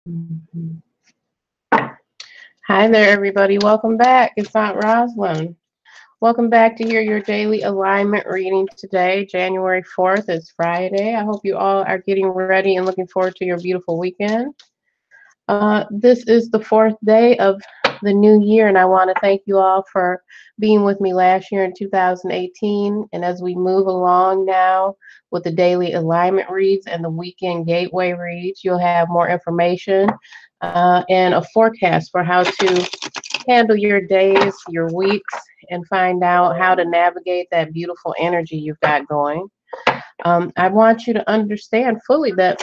Mhm. Hi there, everybody. Welcome back. It's Aunt Roslyn. Welcome back to hear your daily alignment reading today, January 4th. It's Friday. I hope you all are getting ready and looking forward to your beautiful weekend. This is the fourth day of the new year, and I want to thank you all for being with me last year in 2018. And as we move along now with the daily alignment reads and the weekend gateway reads, you'll have more information and a forecast for how to handle your days, your weeks, and find out how to navigate that beautiful energy you've got going. I want you to understand fully that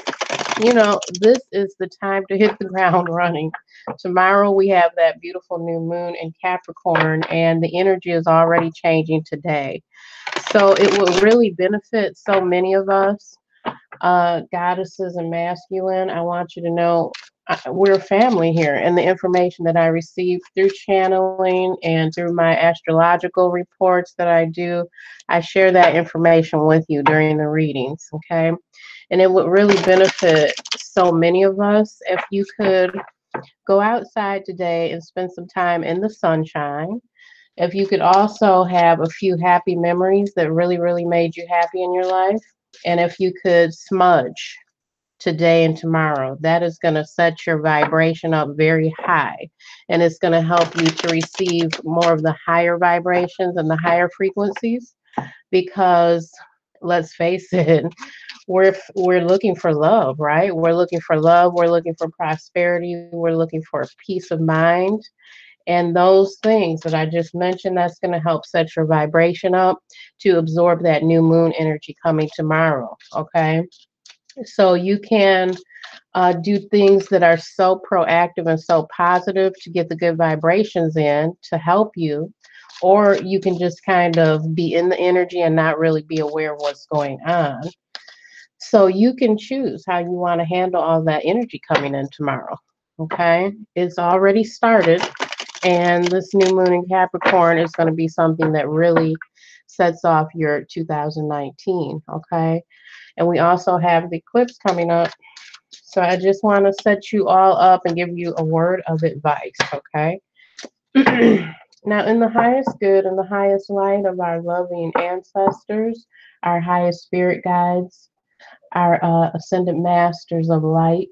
this is the time to hit the ground running. Tomorrow we have that beautiful new moon in Capricorn, and the energy is already changing today. So it will really benefit so many of us, goddesses and masculine. I want you to know we're a family here, and the information that I receive through channeling and through my astrological reports that I do, I share that information with you during the readings, okay? And it would really benefit so many of us if you could go outside today and spend some time in the sunshine. If you could also have a few happy memories that really, really made you happy in your life. And if you could smudge today and tomorrow, that is going to set your vibration up very high. And it's going to help you to receive more of the higher vibrations and the higher frequencies because let's face it, we're looking for love, right? We're looking for love, we're looking for prosperity, we're looking for peace of mind. And those things that I just mentioned, that's going to help set your vibration up to absorb that new moon energy coming tomorrow. Okay. So you can do things that are so proactive and so positive to get the good vibrations in to help you. Or you can just kind of be in the energy and not really be aware of what's going on. So you can choose how you want to handle all that energy coming in tomorrow. Okay. It's already started. And this new moon in Capricorn is going to be something that really sets off your 2019. Okay. And we also have the eclipse coming up. So I just want to set you all up and give you a word of advice. Okay. Now, in the highest good and the highest light of our loving ancestors, our highest spirit guides, our ascended masters of light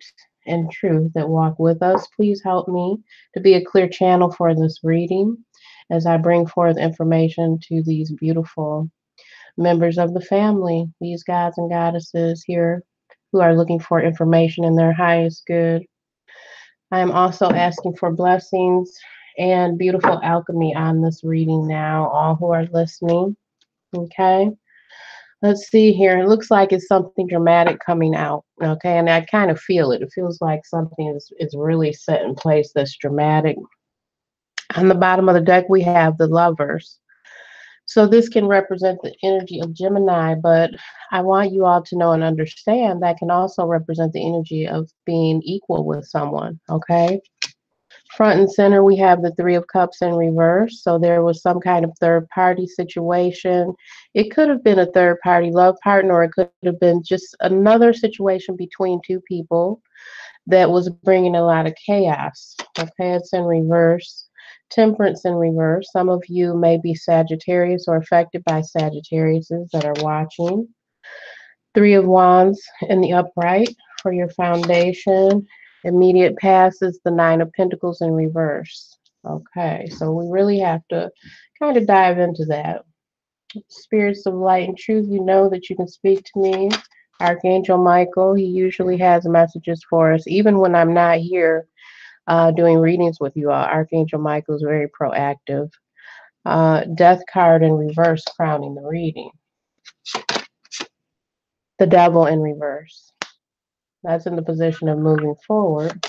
and truth that walk with us, please help me to be a clear channel for this reading as I bring forth information to these beautiful members of the family, these gods and goddesses here who are looking for information in their highest good. I am also asking for blessings and beautiful alchemy on this reading now, all who are listening. Okay. Let's see here. It looks like it's something dramatic coming out. Okay. And I kind of feel it. It feels like something is really set in place that's dramatic. On the bottom of the deck, we have the lovers. So this can represent the energy of Gemini, but I want you all to know and understand that can also represent the energy of being equal with someone. Okay. Front and center, we have the Three of Cups in reverse. So there was some kind of third party situation. It could have been a third party love partner, or it could have been just another situation between two people that was bringing a lot of chaos. Okay, it's in reverse. Temperance in reverse. Some of you may be Sagittarius or affected by Sagittariuses that are watching. Three of Wands in the upright for your foundation. Immediate past is the Nine of Pentacles in reverse. Okay, so we really have to kind of dive into that. Spirits of light and truth, you know that you can speak to me. Archangel Michael, he usually has messages for us, even when I'm not here doing readings with you all. Archangel Michael is very proactive. Death card in reverse, crowning the reading. The Devil in reverse. That's in the position of moving forward.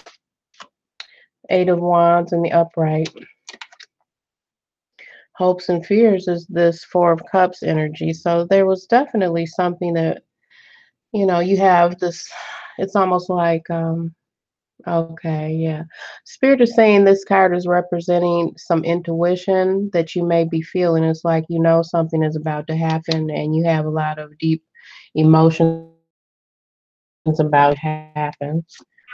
Eight of Wands in the upright. Hopes and fears is this Four of Cups energy. So there was definitely something that, you have this, it's almost like, okay, yeah. Spirit is saying this card is representing some intuition that you may be feeling. It's like you know something is about to happen and you have a lot of deep emotions about it happens.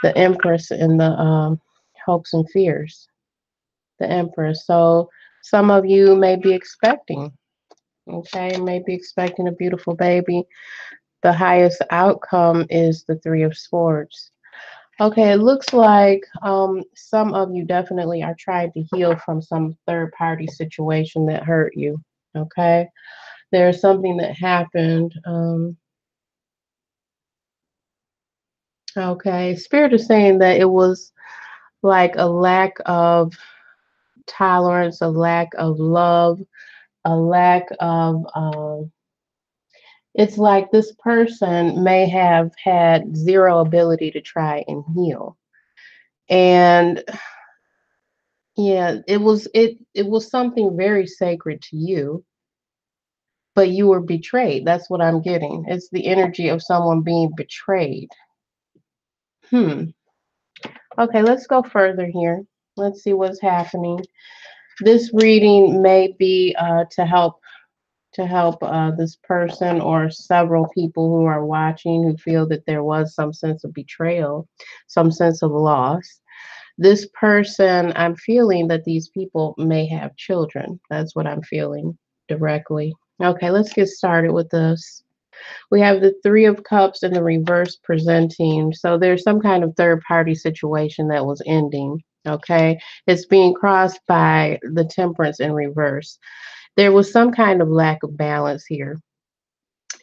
The Empress in the hopes and fears. The Empress. So some of you may be expecting, okay, may be expecting a beautiful baby. The highest outcome is the Three of Swords. Okay, it looks like some of you definitely are trying to heal from some third party situation that hurt you. Okay, there's something that happened. Okay, Spirit is saying that it was like a lack of tolerance, a lack of love, a lack of. It's like this person may have had zero ability to try and heal, and yeah, it was something very sacred to you, but you were betrayed. That's what I'm getting. It's the energy of someone being betrayed. Hmm. Okay, let's go further here. Let's see what's happening. This reading may be to help this person or several people who are watching who feel that there was some sense of betrayal, some sense of loss. This person, I'm feeling that these people may have children. That's what I'm feeling directly. Okay, let's get started with this. We have the Three of Cups in the reverse presenting. So there's some kind of third party situation that was ending. Okay, it's being crossed by the Temperance in reverse. There was some kind of lack of balance here.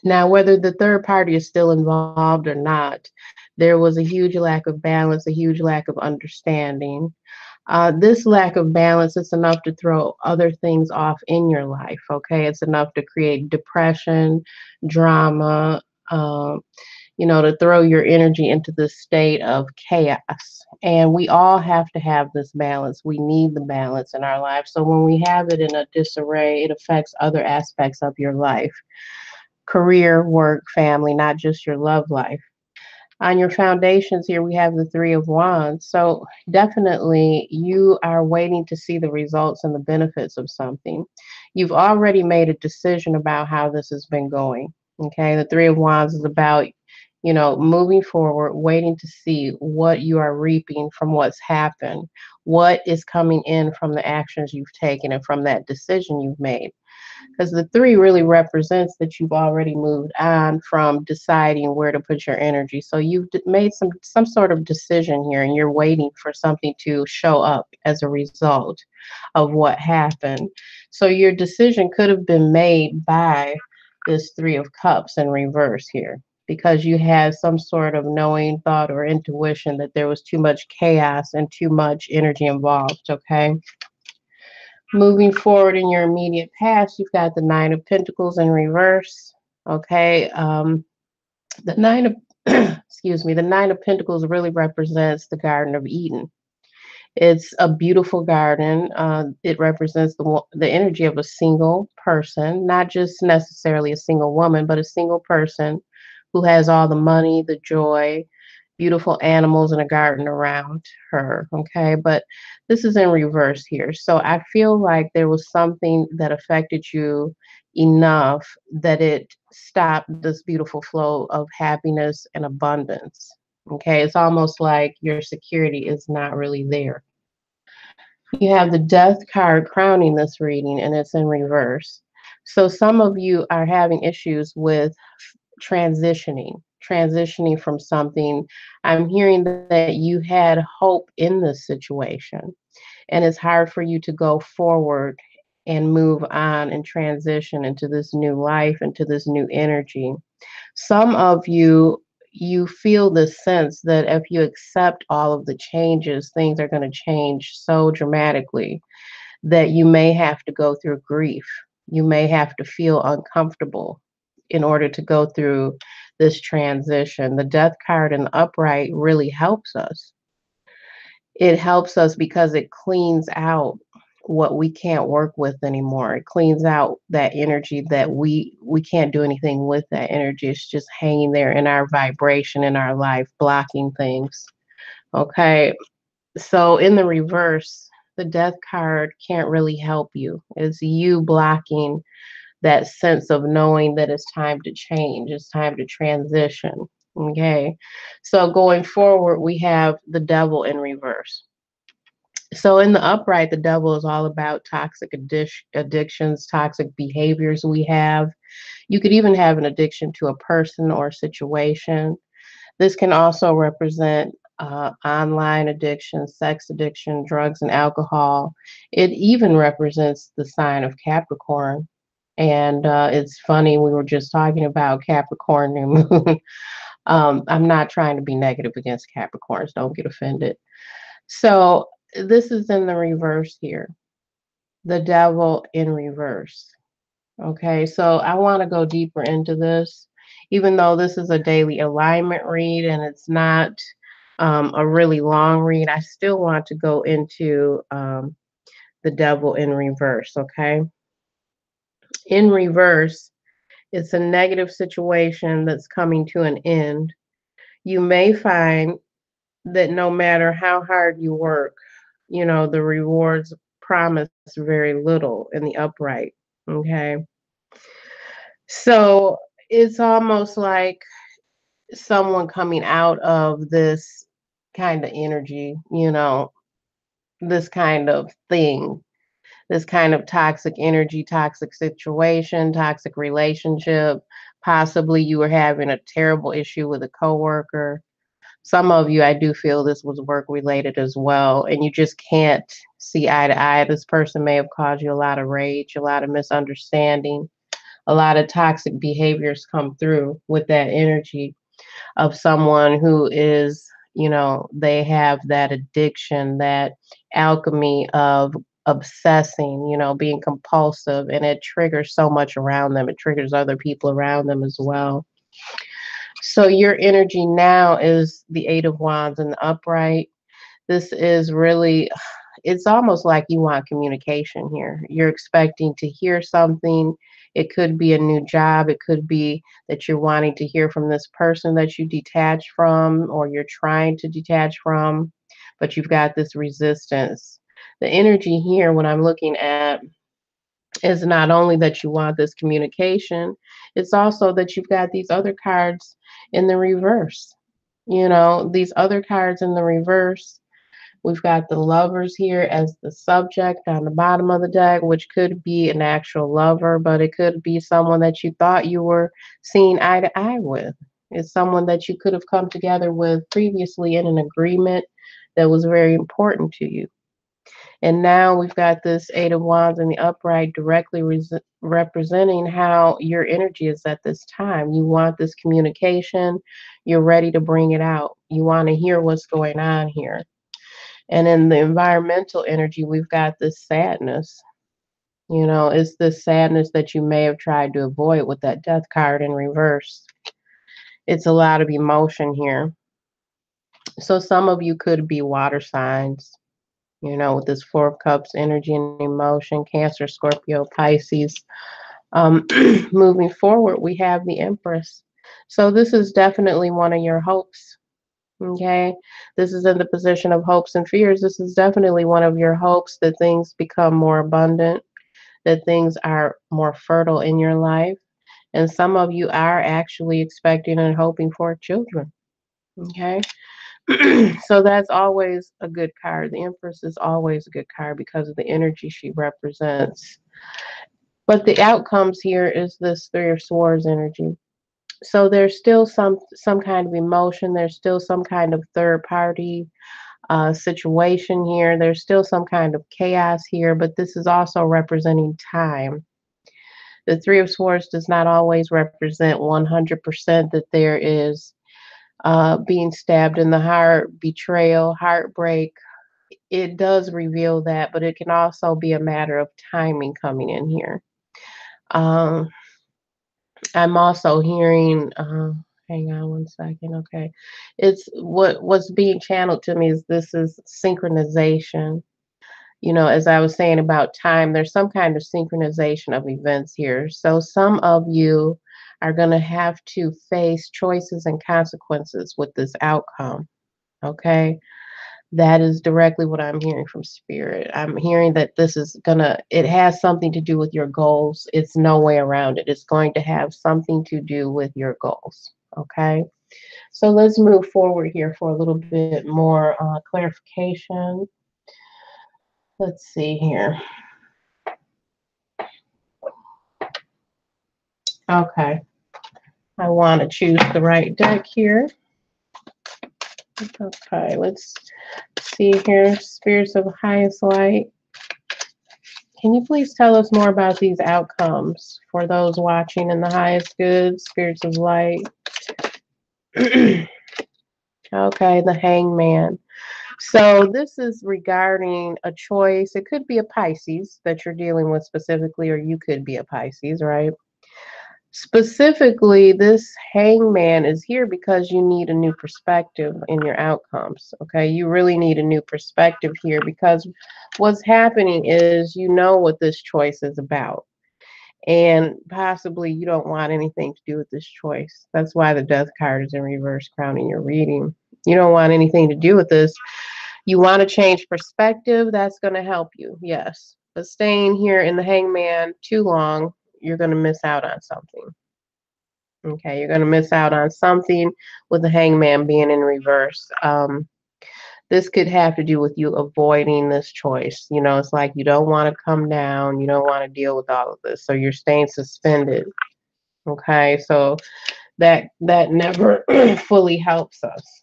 Now, whether the third party is still involved or not, there was a huge lack of balance, a huge lack of understanding. This lack of balance is enough to throw other things off in your life, okay? It's enough to create depression, drama, um, to throw your energy into this state of chaos. And we all have to have this balance. We need the balance in our life. So when we have it in a disarray, it affects other aspects of your life: career, work, family, not just your love life. On your foundations here, we have the Three of Wands. So definitely you are waiting to see the results and the benefits of something. You've already made a decision about how this has been going. Okay. The Three of Wands is about, moving forward, waiting to see what you are reaping from what's happened, what is coming in from the actions you've taken and from that decision you've made, because the three really represents that you've already moved on from deciding where to put your energy. So you've made some sort of decision here, and you're waiting for something to show up as a result of what happened. So your decision could have been made by this Three of Cups in reverse here, because you had some sort of knowing thought or intuition that there was too much chaos and too much energy involved. Okay, moving forward in your immediate past, you've got the Nine of Pentacles in reverse. Okay. The Nine of, excuse me, the Nine of Pentacles really represents the Garden of Eden. It's a beautiful garden. It represents the energy of a single person, not just necessarily a single woman, but a single person who has all the money, the joy, beautiful animals, and a garden around her. Okay, but this is in reverse here. So I feel like there was something that affected you enough that it stopped this beautiful flow of happiness and abundance. Okay, it's almost like your security is not really there. You have the Death card crowning this reading, and it's in reverse. So some of you are having issues with transitioning from something. I'm hearing that you had hope in this situation, and it's hard for you to go forward and move on and transition into this new life, into this new energy. Some of you feel this sense that if you accept all of the changes, things are going to change so dramatically that you may have to go through grief. You may have to feel uncomfortable in order to go through this transition. The Death card in the upright really helps us. It helps us because it cleans out what we can't work with anymore. It cleans out that energy that we can't do anything with. That energy is just hanging there in our vibration in our life, blocking things. Okay, so in the reverse, the Death card can't really help you. It's you blocking that sense of knowing that it's time to change, it's time to transition. Okay. So going forward, we have the devil in reverse. So in the upright, the devil is all about toxic addictions, toxic behaviors we have. You could even have an addiction to a person or situation. This can also represent online addiction, sex addiction, drugs and alcohol. It even represents the sign of Capricorn. And it's funny, we were just talking about Capricorn new moon. I'm not trying to be negative against Capricorns, don't get offended. So this is in the reverse here, the devil in reverse. Okay, so I want to go deeper into this, even though this is a daily alignment read and it's not a really long read. I still want to go into the devil in reverse. Okay, in reverse, it's a negative situation that's coming to an end. You may find that no matter how hard you work, the rewards promise very little in the upright. Okay. So it's almost like someone coming out of this kind of energy, this kind of thing, this kind of toxic energy, toxic situation, toxic relationship. Possibly you were having a terrible issue with a coworker. Some of you, I do feel this was work related as well, and you just can't see eye to eye. This person may have caused you a lot of rage, a lot of misunderstanding, a lot of toxic behaviors come through with that energy of someone who is, they have that addiction, that alchemy of obsessing, being compulsive, and it triggers so much around them. It triggers other people around them as well. So your energy now is the Eight of Wands in the upright. This is really, it's almost like you want communication here. You're expecting to hear something. It could be a new job. It could be that you're wanting to hear from this person that you detach from or you're trying to detach from, but you've got this resistance. The energy here, when I'm looking at, is not only that you want this communication, it's also that you've got these other cards in the reverse. These other cards in the reverse. We've got the lovers here as the subject on the bottom of the deck, which could be an actual lover, but it could be someone that you thought you were seeing eye to eye with. It's someone that you could have come together with previously in an agreement that was very important to you. And now we've got this Eight of Wands in the upright directly representing how your energy is at this time. You want this communication, you're ready to bring it out. You want to hear what's going on here. And in the environmental energy, we've got this sadness. It's this sadness that you may have tried to avoid with that death card in reverse. It's a lot of emotion here. So some of you could be water signs, with this Four of Cups energy and emotion, Cancer, Scorpio, Pisces. Moving forward, we have the Empress. So this is definitely one of your hopes. Okay, this is in the position of hopes and fears. This is definitely one of your hopes that things become more abundant, that things are more fertile in your life. And some of you are actually expecting and hoping for children. Okay, so that's always a good card. The Empress is always a good card because of the energy she represents. But the outcomes here is this Three of Swords energy. So there's still some kind of emotion. There's still some kind of third party situation here. There's still some kind of chaos here, but this is also representing time. The Three of Swords does not always represent 100% that there is being stabbed in the heart, betrayal, heartbreak. It does reveal that, but it can also be a matter of timing coming in here. Um, I'm also hearing. Hang on one second. Okay, it's what's being channeled to me is this is synchronization. As I was saying about time, there's some kind of synchronization of events here. So some of you are going to have to face choices and consequences with this outcome. Okay. That is directly what I'm hearing from spirit. I'm hearing that it has something to do with your goals. It's no way around it. It's going to have something to do with your goals. Okay. So let's move forward here for a little bit more clarification. Let's see here. Okay. I want to choose the right deck here. Okay, let's see here. Spirits of highest light. Can you please tell us more about these outcomes for those watching in the highest good, spirits of light? Okay, the hangman. So this is regarding a choice. It could be a Pisces that you're dealing with specifically, or you could be a Pisces, right? Specifically, this hangman is here because you need a new perspective in your outcomes. Okay, you really need a new perspective here because what's happening is you know what this choice is about, and possibly you don't want anything to do with this choice. That's why the death card is in reverse crowning your reading. You don't want anything to do with this. You want to change perspective, that's going to help you, yes. But staying here in the hangman too long, you're going to miss out on something. Okay, you're going to miss out on something with the hangman being in reverse. This could have to do with you avoiding this choice. You know, it's like you don't want to come down, you don't want to deal with all of this, so you're staying suspended. Okay, so that never fully helps us.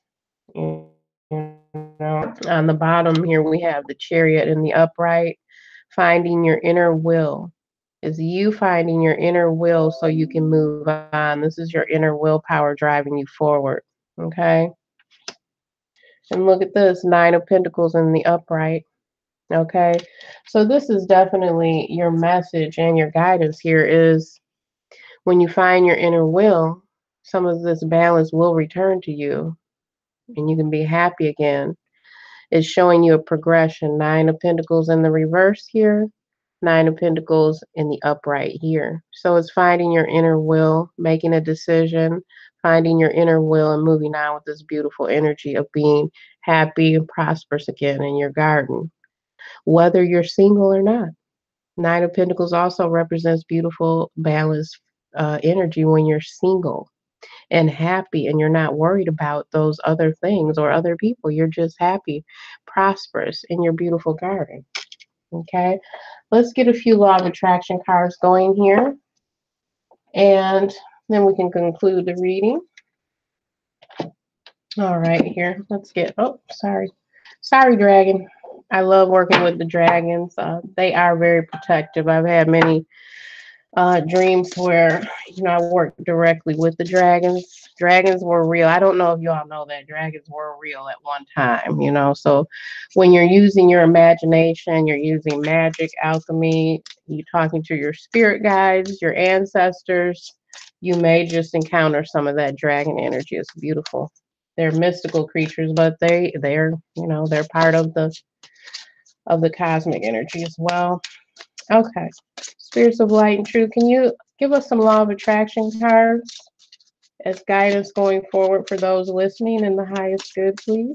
You know, on the bottom here we have the chariot in the upright, finding your inner will. Is you finding your inner will so you can move on. This is your inner willpower driving you forward. Okay. And look at this, Nine of Pentacles in the upright. Okay. So this is definitely your message and your guidance here is when you find your inner will, some of this balance will return to you and you can be happy again. It's showing you a progression. Nine of Pentacles in the reverse here, Nine of Pentacles in the upright here. So it's finding your inner will, making a decision, finding your inner will, and moving on with this beautiful energy of being happy and prosperous again in your garden, whether you're single or not. Nine of Pentacles also represents beautiful, balanced energy when you're single and happy and you're not worried about those other things or other people. You're just happy, prosperous in your beautiful garden. Okay, let's get a few law of attraction cards going here and then we can conclude the reading. All right, here, let's get, oh, sorry, dragon. I love working with the dragons. They are very protective. I've had many dreams where I worked directly with the dragons. Dragons were real. I don't know if you all know that dragons were real at one time. So when you're using your imagination, you're using magic, alchemy, you're talking to your spirit guides, your ancestors, you may just encounter some of that dragon energy. It's beautiful. They're mystical creatures, but they're part of the cosmic energy as well. Okay. Spirits of light and truth, can you give us some law of attraction cards as guidance going forward for those listening in the highest good, please?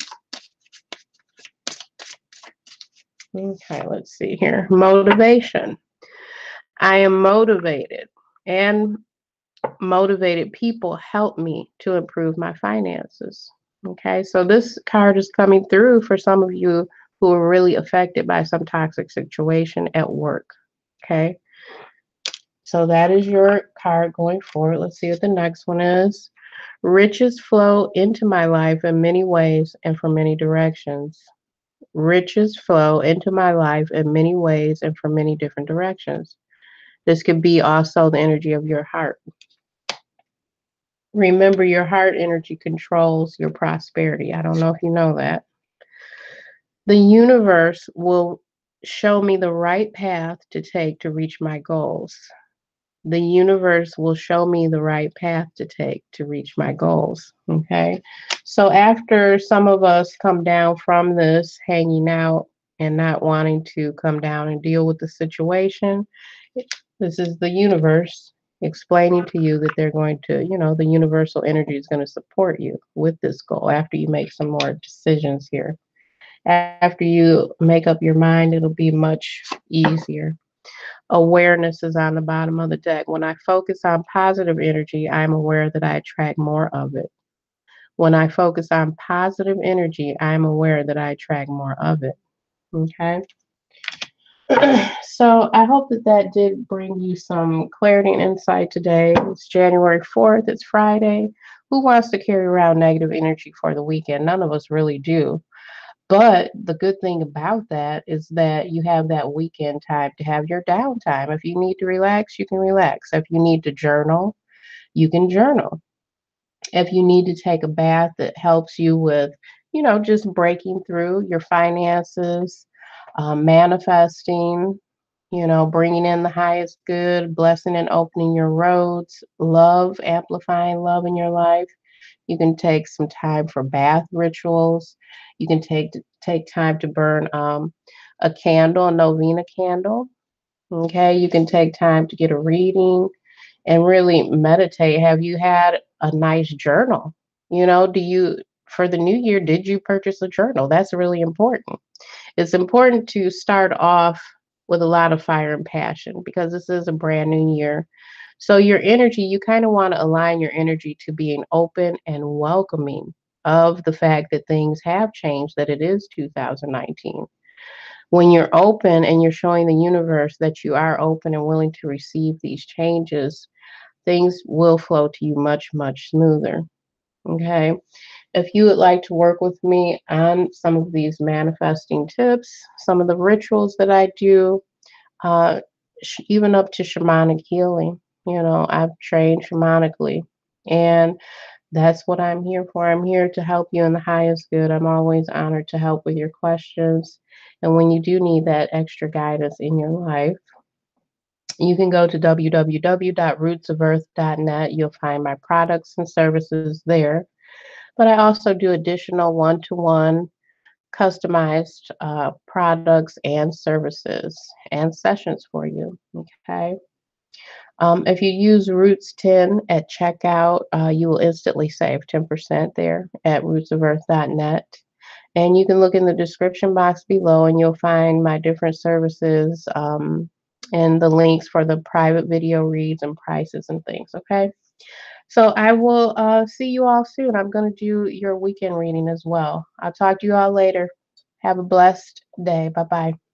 Okay, let's see here. Motivation. I am motivated, and motivated people help me to improve my finances. Okay, so this card is coming through for some of you who are really affected by some toxic situation at work. Okay. So that is your card going forward. Let's see what the next one is. Riches flow into my life in many ways and from many directions. Riches flow into my life in many ways and from many different directions. This could be also the energy of your heart. Remember, your heart energy controls your prosperity. I don't know if you know that. The universe will show me the right path to take to reach my goals. The universe will show me the right path to take to reach my goals. Okay. So after some of us come down from this hanging out and not wanting to come down and deal with the situation, this is the universe explaining to you that they're going to, the universal energy is going to support you with this goal after you make some more decisions here. After you make up your mind, it'll be much easier. Awareness is on the bottom of the deck. When I focus on positive energy, I'm aware that I attract more of it. When I focus on positive energy, I'm aware that I attract more of it. Okay. So I hope that that did bring you some clarity and insight today. It's January 4th, it's Friday. Who wants to carry around negative energy for the weekend? None of us really do. But the good thing about that is that you have that weekend time to have your downtime. If you need to relax, you can relax. If you need to journal, you can journal. If you need to take a bath that helps you with, just breaking through your finances, manifesting, bringing in the highest good, blessing and opening your roads, love, amplifying love in your life. You can take some time for bath rituals. You can take time to burn a candle, a novena candle. Okay, you can take time to get a reading and really meditate. Have you had a nice journal? Do you for the new year did you purchase a journal? That's really important. It's important to start off with a lot of fire and passion because this is a brand new year. So, your energy, you kind of want to align your energy to being open and welcoming of the fact that things have changed, that it is 2019. When you're open and you're showing the universe that you are open and willing to receive these changes, things will flow to you much, much smoother. Okay. If you would like to work with me on some of these manifesting tips, some of the rituals that I do, uh, even up to shamanic healing, I've trained shamanically. And that's what I'm here for. I'm here to help you in the highest good. I'm always honored to help with your questions. And when you do need that extra guidance in your life, you can go to www.rootsoferarth.net. You'll find my products and services there. But I also do additional one to one customized products and services and sessions for you. Okay. If you use Roots 10 at checkout, you will instantly save 10% there at rootsoferarth.net. And you can look in the description box below and you'll find my different services and the links for the private video reads and prices and things. Okay. So I will see you all soon. I'm going to do your weekend reading as well. I'll talk to you all later. Have a blessed day. Bye bye.